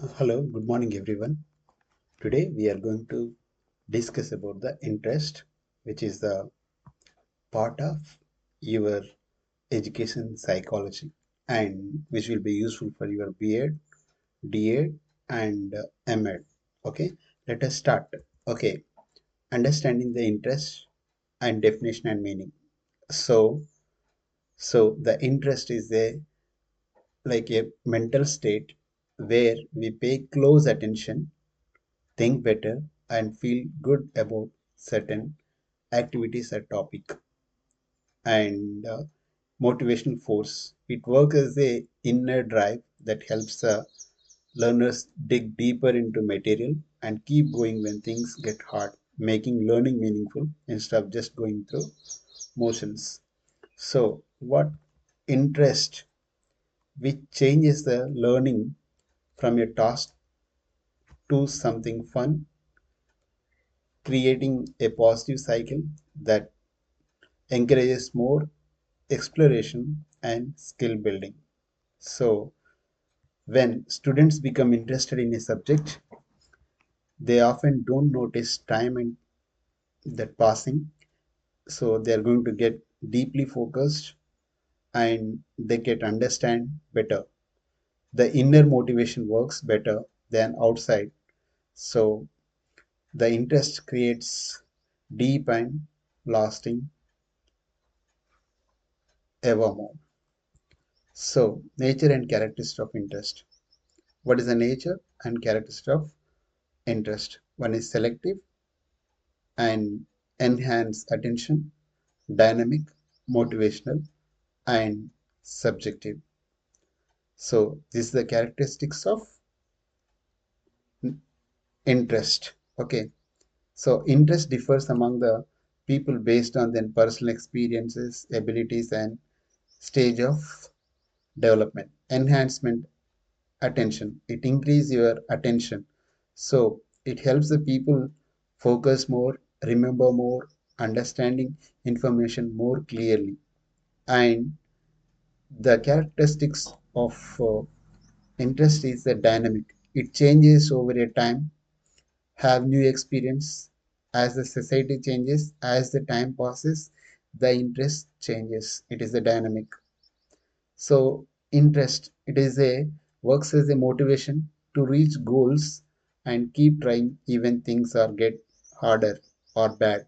Hello, good morning everyone. Today we are going to discuss about the interest, which is the part of your education psychology and which will be useful for your B.Ed, D.Ed and M.Ed. Okay, let us start. Okay, understanding the interest and definition and meaning. So, so the interest is a mental state where we pay close attention, think better, and feel good about certain activities or topic. And motivational force, it works as a inner drive that helps learners dig deeper into material and keep going when things get hard, making learning meaningful instead of just going through motions. So what interest, which changes the learning from a task to something fun, creating a positive cycle that encourages more exploration and skill building. So, when students become interested in a subject, they often don't notice time and that passing. So, they are going to get deeply focused and they get understand better. The inner motivation works better than outside. So, the interest creates deep and lasting evermore. So, nature and characteristics of interest. What is the nature and characteristic of interest? One is selective and enhance attention, dynamic, motivational, and subjective. So this is the characteristics of interest. Okay. So interest differs among the people based on their personal experiences, abilities, and stage of development. Enhancement attention. It increases your attention. So it helps the people focus more, remember more, understanding information more clearly. And the characteristics of interest is the dynamic. It changes over a time, have new experience. As the society changes, as the time passes, the interest changes. It is the dynamic. So interest, it is a works as a motivation to reach goals and keep trying even things are get harder or bad.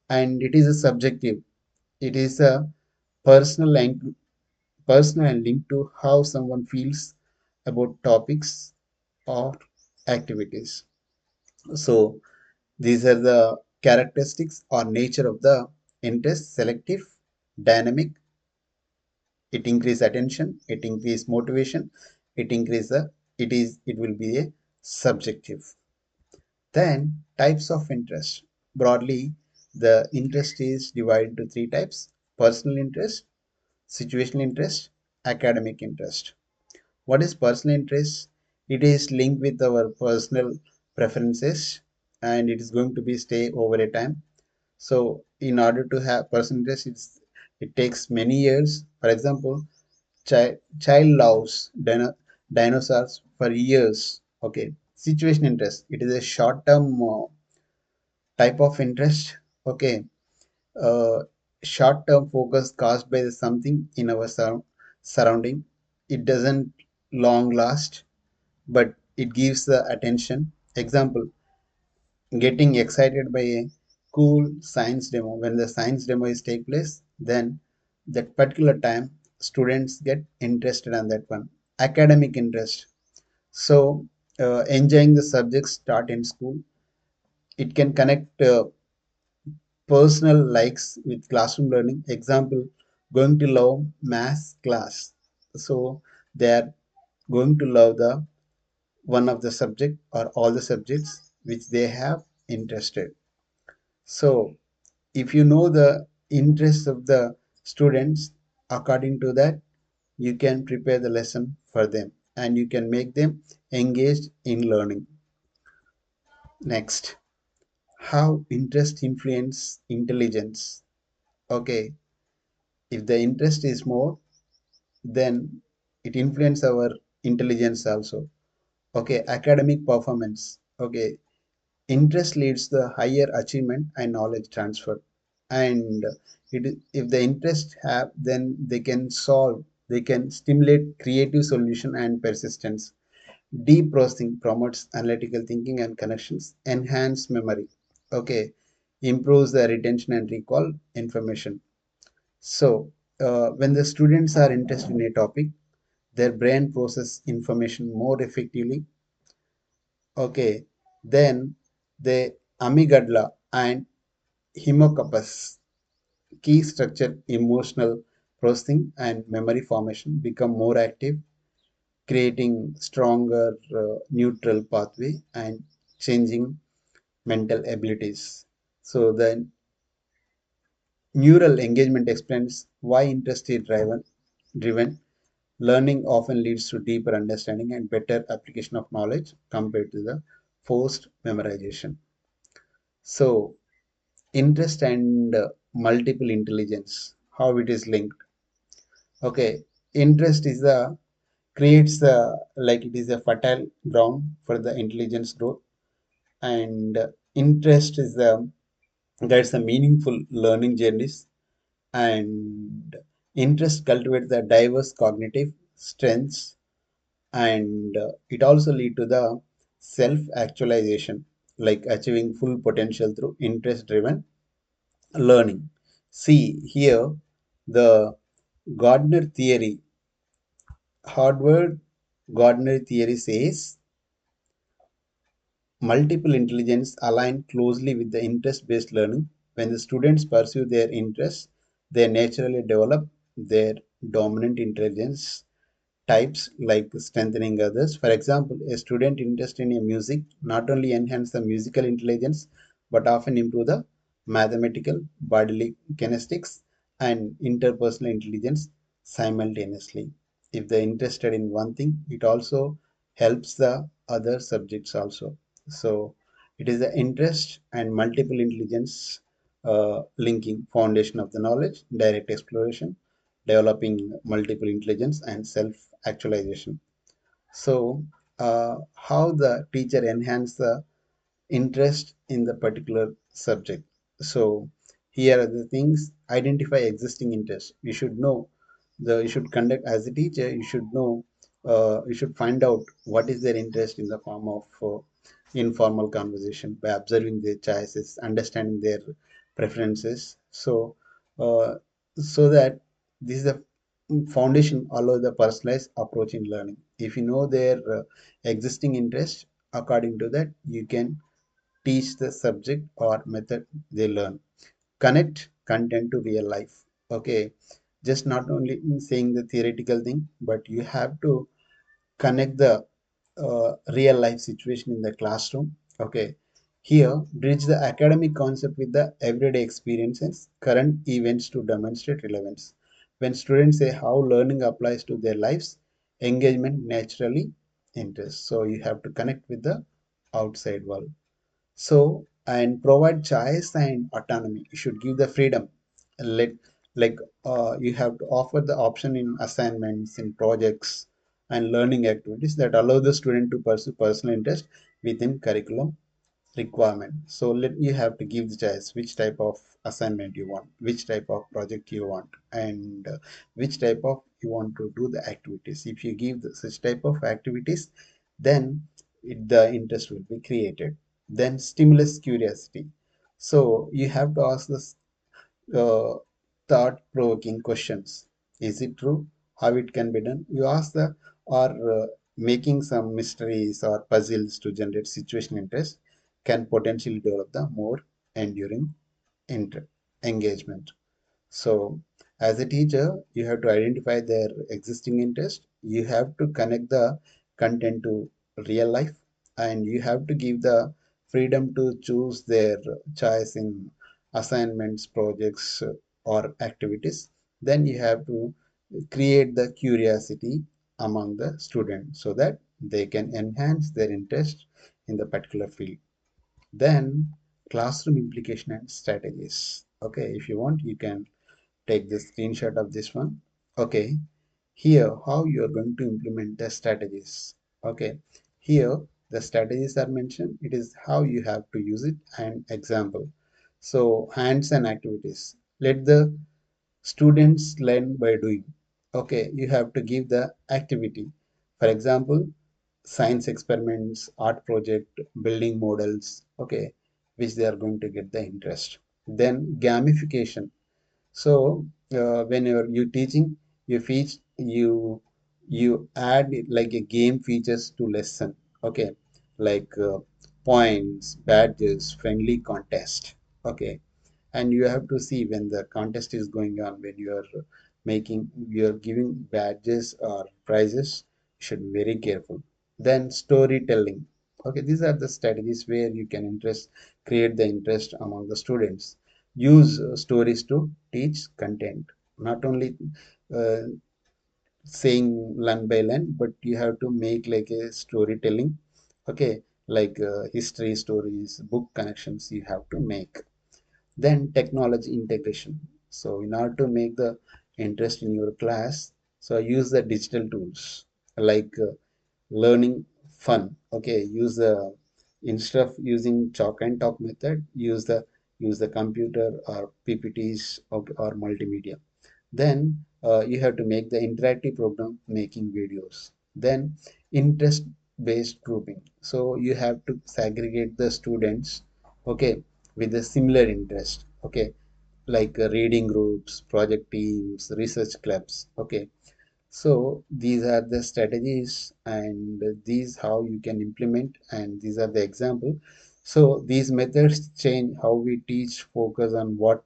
And it is a subjective. It is a personal and personal and linked to how someone feels about topics or activities. So these are the characteristics or nature of the interest: selective, dynamic, it increase attention, it increase motivation, it will be a subjective. Then types of interest. Broadly, the interest is divided into three types: personal interest, situational interest, academic interest. What is personal interest? It is linked with our personal preferences and it is going to be stay over a time. So in order to have personal interest, it takes many years. For example, child loves dinosaurs for years. Okay. Situation interest. It is a short-term type of interest. Okay. Uh, Short-term focus caused by something in our surrounding. It doesn't long last, but it gives the attention. Example, getting excited by a cool science demo. When the science demo is take place, then that particular time students get interested on that one. Academic interest. So enjoying the subjects start in school. It can connect personal likes with classroom learning. Example, going to love math class. So they are going to love the one of the subject or all the subjects which they have interested. So if you know the interests of the students, according to that, you can prepare the lesson for them and you can make them engaged in learning. Next, how interest influence intelligence. Okay, if the interest is more, then it influence our intelligence also. Okay, academic performance. Okay, interest leads to higher achievement and knowledge transfer. And if the interest have, then they can solve, they can stimulate creative solution and persistence. Deep processing promotes analytical thinking and connections, enhance memory. Okay, improves the retention and recall information. So, when the students are interested in a topic, their brain process information more effectively. Okay, then the amygdala and hippocampus, key structure emotional processing and memory formation, become more active, creating stronger neutral pathway and changing mental abilities. So the neural engagement explains why interest is driven. Learning often leads to deeper understanding and better application of knowledge compared to the forced memorization. So interest and multiple intelligence, how it is linked. Okay, interest is the creates the, like it is a fertile ground for the intelligence growth, and interest is the guides the meaningful learning journeys, and interest cultivates the diverse cognitive strengths, and it also lead to the self actualization, like achieving full potential through interest driven learning. See here, the Gardner theory, Harvard Gardner theory says multiple intelligence align closely with the interest-based learning. When the students pursue their interests, they naturally develop their dominant intelligence types, like strengthening others. For example, a student interested in a music not only enhance the musical intelligence but often improve the mathematical, bodily kinetics, and interpersonal intelligence simultaneously. If they're interested in one thing, it also helps the other subjects also. So it is the interest and multiple intelligence linking foundation of the knowledge, direct exploration, developing multiple intelligence and self-actualization. So, how the teacher enhance the interest in the particular subject. So, here are the things: identify existing interests. You should know you should conduct as a teacher. You should know, you should find out what is their interest in the form of informal conversation by observing their choices, understanding their preferences. So, uh, so that this is the foundation allow the personalized approach in learning. If you know their existing interest, according to that, you can teach the subject or method they learn. Connect content to real life. Okay, just not only in saying the theoretical thing, but you have to connect the real life situation in the classroom. Okay, here bridge the academic concept with the everyday experiences, current events to demonstrate relevance. When students say how learning applies to their lives, engagement naturally enters. So you have to connect with the outside world. So, and provide choice and autonomy. You should give the freedom. Let, like you have to offer the option in assignments, in projects, and learning activities that allow the student to pursue personal interest within curriculum requirement. So let you have to give the choice which type of assignment you want, which type of project you want, and which type of you want to do the activities. If you give such type of activities, then the interest will be created. Then stimulus curiosity. So you have to ask this thought-provoking questions. Is it true? How it can be done? You ask the, or making some mysteries or puzzles to generate situation interest can potentially develop the more enduring inter engagement. So, as a teacher, you have to identify their existing interest. You have to connect the content to real life, and you have to give the freedom to choose their choice in assignments, projects, or activities. Then you have to create the curiosity among the students so that they can enhance their interest in the particular field. Then classroom implication and strategies. Okay, if you want, you can take the screenshot of this one. Okay, here how you are going to implement the strategies. Okay, Here, the strategies are mentioned. It is how you have to use it and example. So, hands-on activities. Let the students learn by doing. Okay, you have to give the activity. For example, science experiments, art project, building models, okay, which they are going to get the interest. Then gamification. So when you teaching, you add it like a game features to lesson. Okay, like points, badges, friendly contest. Okay, and you have to see when the contest is going on, when you're giving badges or prizes, you should be very careful. Then storytelling. Okay, these are the strategies where you can interest create the interest among the students. Use stories to teach content, not only uh, saying line by line, but you have to make like a storytelling. Okay, like history stories, book connections you have to make. Then technology integration. So in order to make the interest in your class, so use the digital tools like learning fun. Okay, use the instead of using chalk and talk method, use the computer or ppts or multimedia. Then you have to make the interactive program making videos. Then interest based grouping. So you have to segregate the students, okay, with a similar interest. Okay, like reading groups, project teams, research clubs. Okay, so these are the strategies, and these how you can implement, and these are the example. So these methods change how we teach, focus on what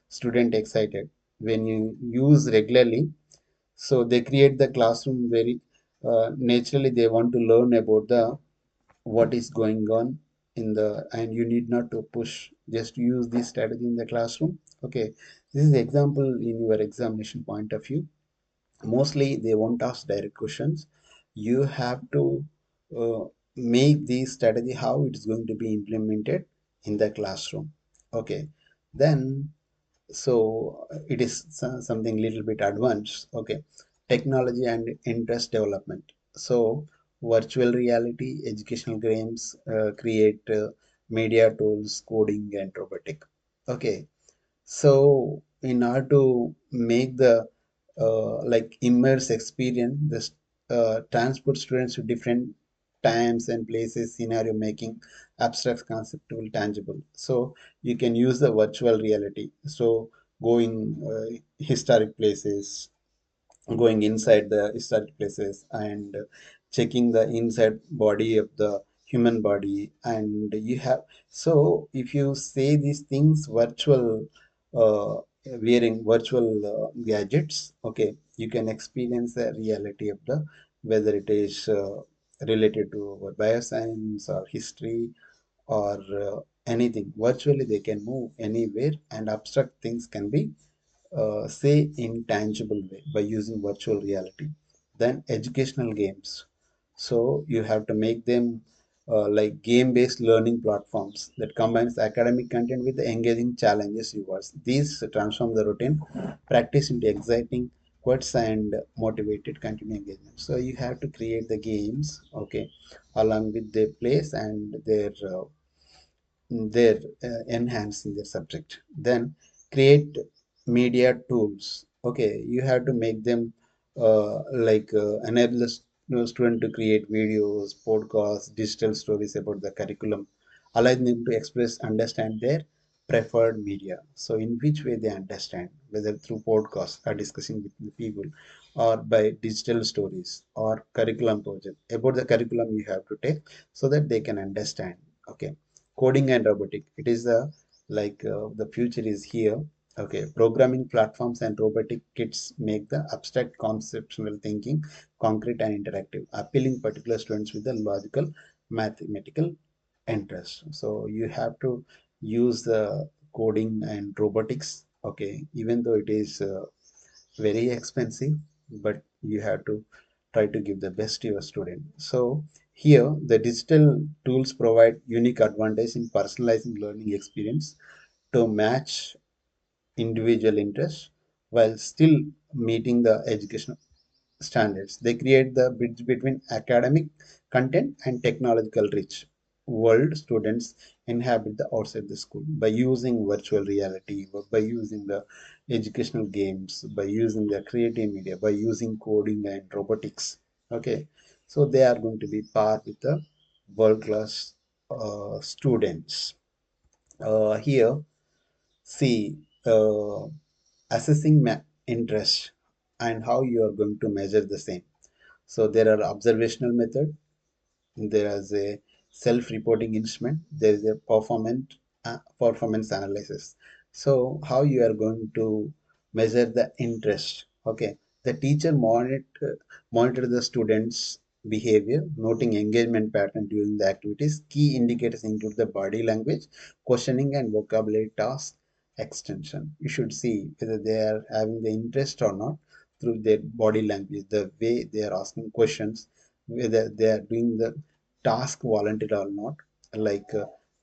student excited. When you use regularly, so they create the classroom very naturally. They want to learn about the what is going on in the, and you need not to push, just use this strategy in the classroom. Okay, this is the example in your examination point of view. Mostly they won't ask direct questions. You have to uh, make this strategy how it is going to be implemented in the classroom. Okay, then so it is something little bit advanced. Okay, technology and interest development. So virtual reality, educational games, create media tools, coding and robotic. Okay, so in order to make the like immerse experience, this transport students to different times and places, scenario making abstract conceptual tangible. So you can use the virtual reality. So going historic places, going inside the historic places, and checking the inside body of the human body. And you have, so if you say these things virtual, uh, wearing virtual gadgets, okay, you can experience the reality of the, whether it is related to bioscience or history or anything. Virtually they can move anywhere, and abstract things can be say in tangible way by using virtual reality. Then educational games. So you have to make them like game-based learning platforms that combines academic content with the engaging challenges rewards. These transform the routine practice into exciting quotes and motivated continuing engagement. So you have to create the games, okay, along with their place and their enhancing their subject. Then create media tools. Okay, you have to make them like enable the student to create videos, podcasts, digital stories about the curriculum, allow them to express, understand their preferred media. So in which way they understand, whether through podcasts or discussing with the people, or by digital stories or curriculum project. About the curriculum you have to take so that they can understand. Okay, coding and robotic. It is the like the future is here. Okay, programming platforms and robotic kits make the abstract conceptual thinking concrete and interactive, appealing particular students with the logical mathematical interest. So you have to use the coding and robotics. Okay, even though it is very expensive, but you have to try to give the best to your student. So here the digital tools provide unique advantage in personalizing learning experience to match individual interests while still meeting the educational. standards. They create the bridge between academic content and technological rich world students inhabit the outside the school by using virtual reality, by using the educational games, by using the creative media, by using coding and robotics. Okay, so they are going to be par with the world class students. Here, see, assessing interest and how you are going to measure the same. So there are observational method, there is a self-reporting instrument, there is a performance analysis. So how you are going to measure the interest? Okay, the teacher monitor the students behavior, noting engagement pattern during the activities. Key indicators include the body language, questioning and vocabulary task extension. You should see whether they are having the interest or not through their body language, the way they are asking questions, whether they are doing the task volunteer or not. Like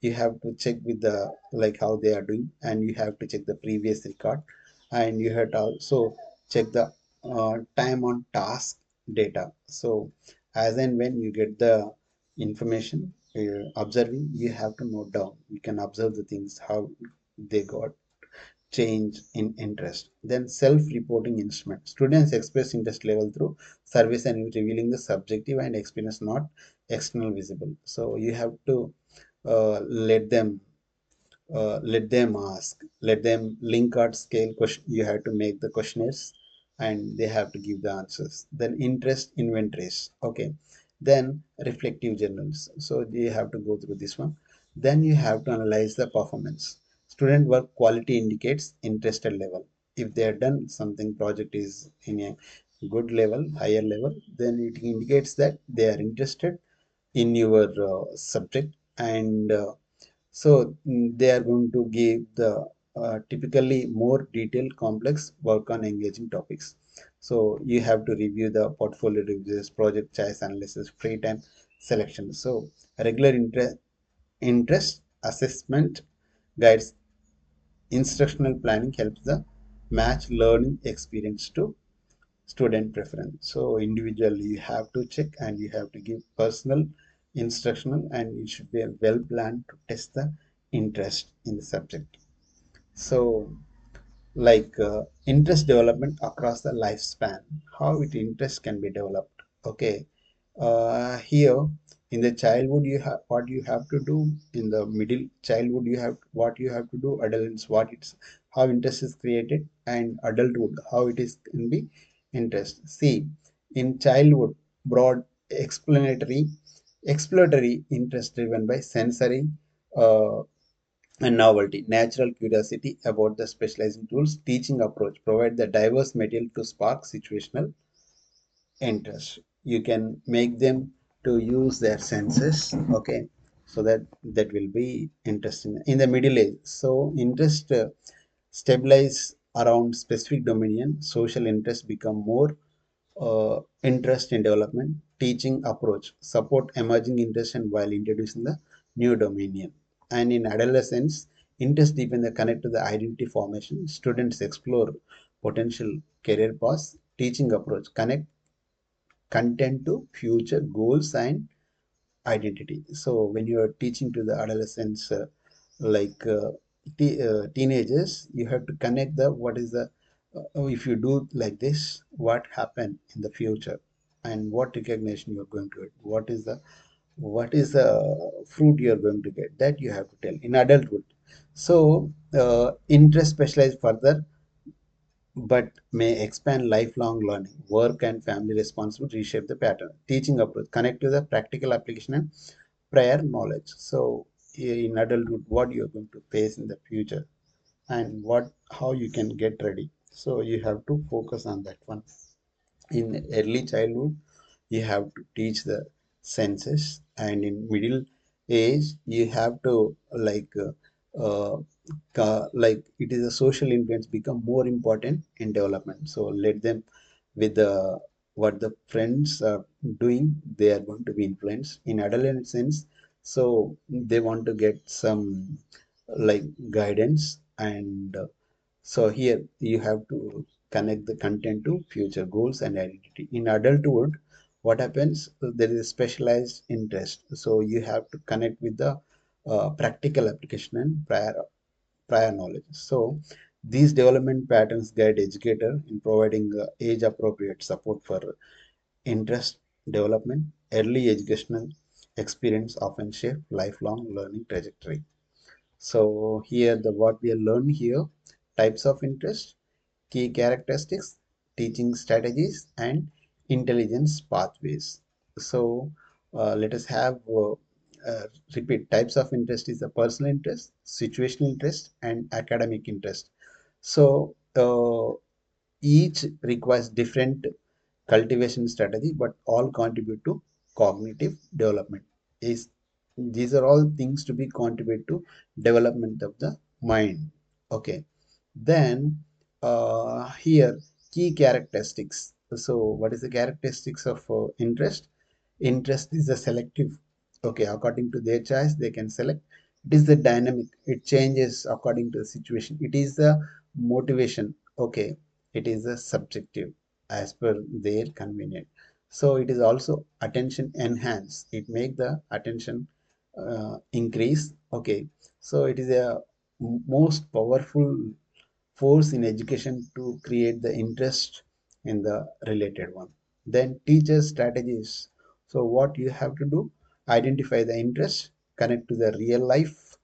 you have to check with the like how they are doing, and you have to check the previous record, and you have to also check the time on task data. So as and when you get the information observing, you have to note down, you can observe the things how they got change in interest. Then self-reporting instrument. Students express interest level through surveys and revealing the subjective and experience, not external visible. So you have to let them ask, let them link art scale question. You have to make the questionnaires and they have to give the answers. Then interest inventories. Okay. Then reflective journals. So you have to go through this one. Then you have to analyze the performance. Student work quality indicates interested level. If they have done something, project is in a good level, higher level, then it indicates that they are interested in your subject. And they are going to give the typically more detailed complex work on engaging topics. So you have to review the portfolio reviews, project choice analysis, free time selection. So regular interest assessment guides instructional planning, helps the match learning experience to student preference. So individually you have to check and you have to give personal instructional, and it should be a well planned to test the interest in the subject. So like interest development across the lifespan, how it interest can be developed. Okay, here in the childhood you have what you have to do, in the middle childhood you have what you have to do, adolescence what it's how interest is created, and adulthood how it is can be interest. See, in childhood, broad explanatory exploratory interest driven by sensory uh, and novelty, natural curiosity about the specializing tools, teaching approach, provide the diverse material to spark situational interest. You can make them to use their senses, okay, so that will be interesting. In the middle age, so interest stabilize around specific dominion, social interest become more interest in development, teaching approach, support emerging interest and while introducing the new dominion. And in adolescence, interest deepen the connect to the identity formation. Students explore potential career paths, teaching approach, connect content to future goals and identity. So when you are teaching to the adolescents, like teenagers, you have to connect the what is the if you do like this, what happen in the future, and what recognition you are going to get. What is the fruit you are going to get, that you have to tell in adulthood. So interest specialized further but may expand lifelong learning. Work and family responsibility reshape the pattern. Teaching approach connect to the practical application and prior knowledge. So in adulthood, what you're going to face in the future and what how you can get ready. So you have to focus on that one. In early childhood, you have to teach the senses, and in middle age, you have to uh, like it is a social influence become more important in development. So let them with the what the friends are doing, they are going to be influenced in adolescence. So they want to get some like guidance, and so here you have to connect the content to future goals and identity. In adulthood, what happens? There is a specialized interest. So you have to connect with the practical application and prior knowledge. So these development patterns guide educator in providing age appropriate support for interest development. Early educational experience often shape lifelong learning trajectory. So here the what we learn here, types of interest, key characteristics, teaching strategies, and intelligence pathways. So let us have repeat types of interest is a personal interest, situational interest, and academic interest. So each requires different cultivation strategy, but all contribute to cognitive development. Is these are all things to be contribute to development of the mind. Okay, then here key characteristics. So what is the characteristics of interest? Interest is a selective. Okay, according to their choice, they can select. It is the dynamic. It changes according to the situation. It is the motivation. Okay, it is a subjective as per their convenient. So it is also attention enhance. It make the attention increase. Okay, so it is a most powerful force in education to create the interest in the related one. Then teacher strategies. So what you have to do, identify the interest, connect to the real life,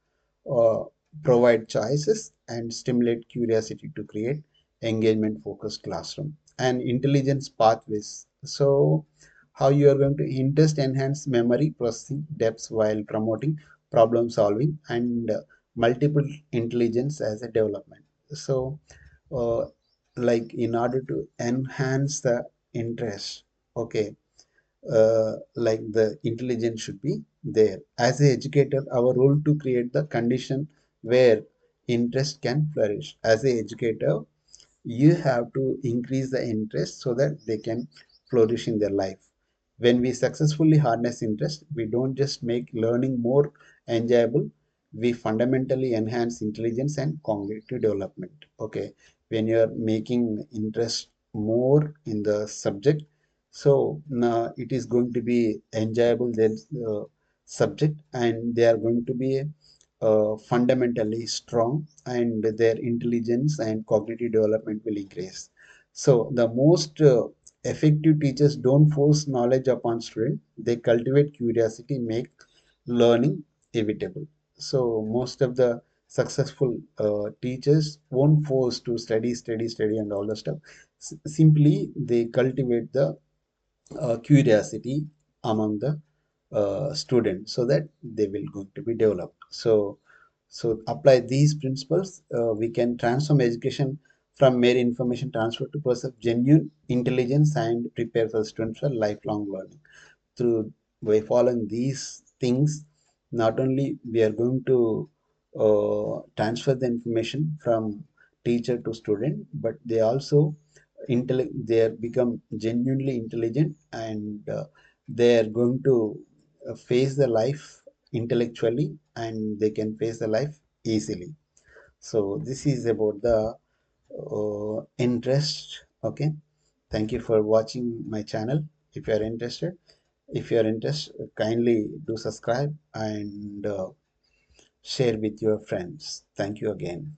uh, provide choices, and stimulate curiosity to create engagement focused classroom. And intelligence pathways. So how you are going to interest enhance memory processing depth while promoting problem solving and multiple intelligence as a development. So uh, like in order to enhance the interest, okay, like the intelligence should be there. As a educator, our role to create the condition where interest can flourish. As a educator, you have to increase the interest so that they can flourish in their life. When we successfully harness interest, we don't just make learning more enjoyable, we fundamentally enhance intelligence and cognitive development. Okay, when you're making interest more in the subject, so now it is going to be enjoyable then subject, and they are going to be fundamentally strong, and their intelligence and cognitive development will increase. So the most effective teachers don't force knowledge upon students, they cultivate curiosity, make learning inevitable. So most of the successful teachers won't force to study and all the stuff. Simply they cultivate the curiosity among the students so that they will going to be developed. So apply these principles, we can transform education from mere information transfer to process of genuine intelligence and prepare for students for lifelong learning. Through by following these things, not only we are going to transfer the information from teacher to student, but they also they are become genuinely intelligent, and they are going to face the life intellectually, and they can face the life easily. So this is about the interest. Okay, thank you for watching my channel. If you are interested, kindly do subscribe and share with your friends. Thank you again.